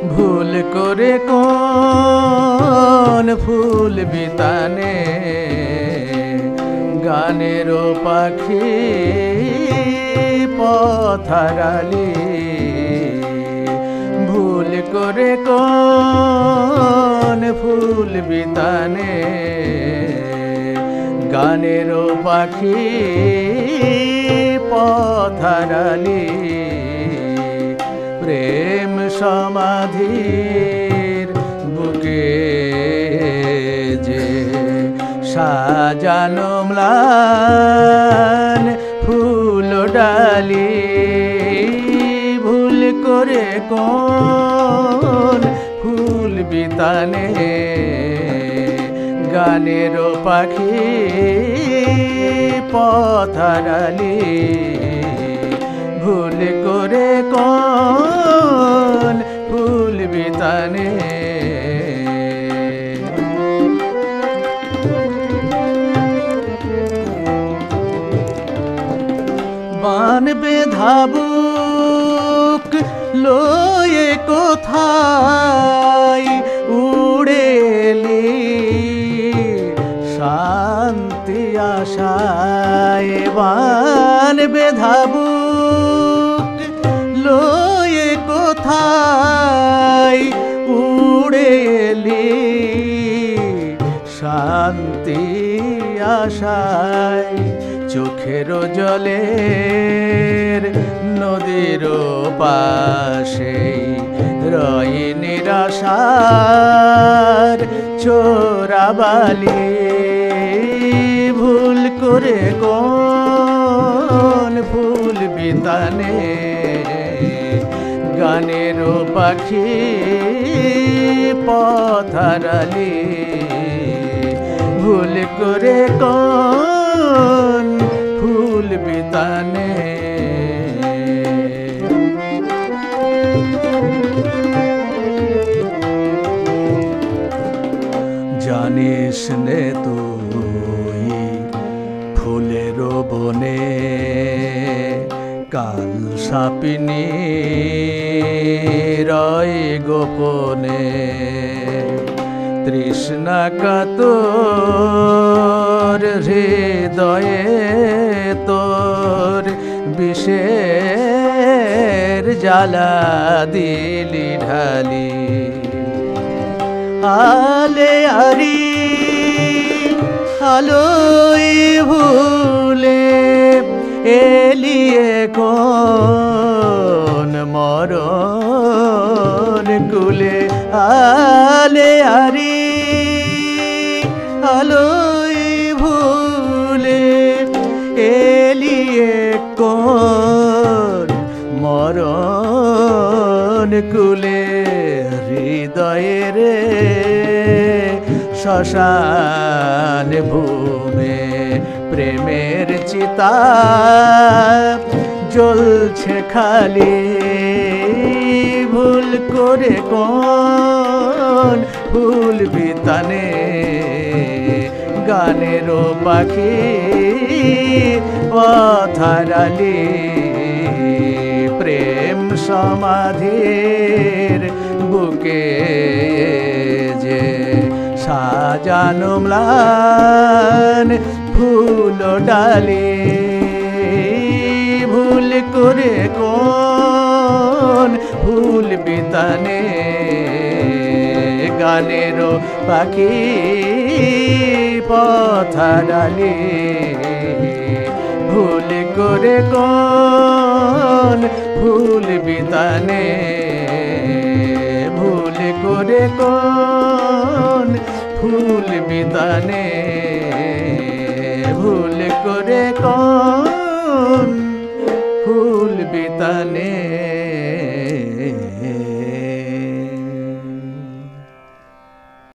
ভুল করে কোন ফুল বিতানে গানের পাখি পথারালি ভুল করে কোন ফুল বিতানে গানের পাখি পথারালি প্রেম সমাধির বুকে যে সাজানো ম্লান ফুল ডালি ভুল করে কোন ফুল বিতানে গানের পাখি পথারালি ভুল করে কোন ফুল বিতানে বান বেধাবুক লয়ে কোথায় উড়েলি শান্তি আশায় বান বেধাবুক লয়ে কোথায় উড়েলি শান্তি আশায় চোখের জলের নদীর পাশে রয় নিরাশার চোরাবালি ভুল করে কোন ফুল বিতানে গানের পাখি পথারালি ভুল করে কোন ফুল বিতানে জানিস নে তুই ফুলের বনে কাল সাপিনী রয় গোপনে তৃষ্ণা কাতর হৃদয়ে তোর বিষের জ্বালা দিলি ঢালি আলে আরি আলোই ভুলে এলিয়ে কোন মরণ কুলে আলে আরি আলোই ভুলে এলিয়ে কোন মরণ কুলে হৃদয়ের শ্মশান ভূমে প্রেমের চিতা জ্বলছে খালি ভুল করে কোন ফুল বিতানে গানের পাখি পথারালি প্রেম সমাধির বুকে যে সাজানো ম্লান ফুল ডালি ভুল করে কোন ফুল বিতানে গানের পাখি পথারালি ভুল করে কোন ফুল বিতানে ভুল করে কোন ফুল বিতানে ভুল করে কোন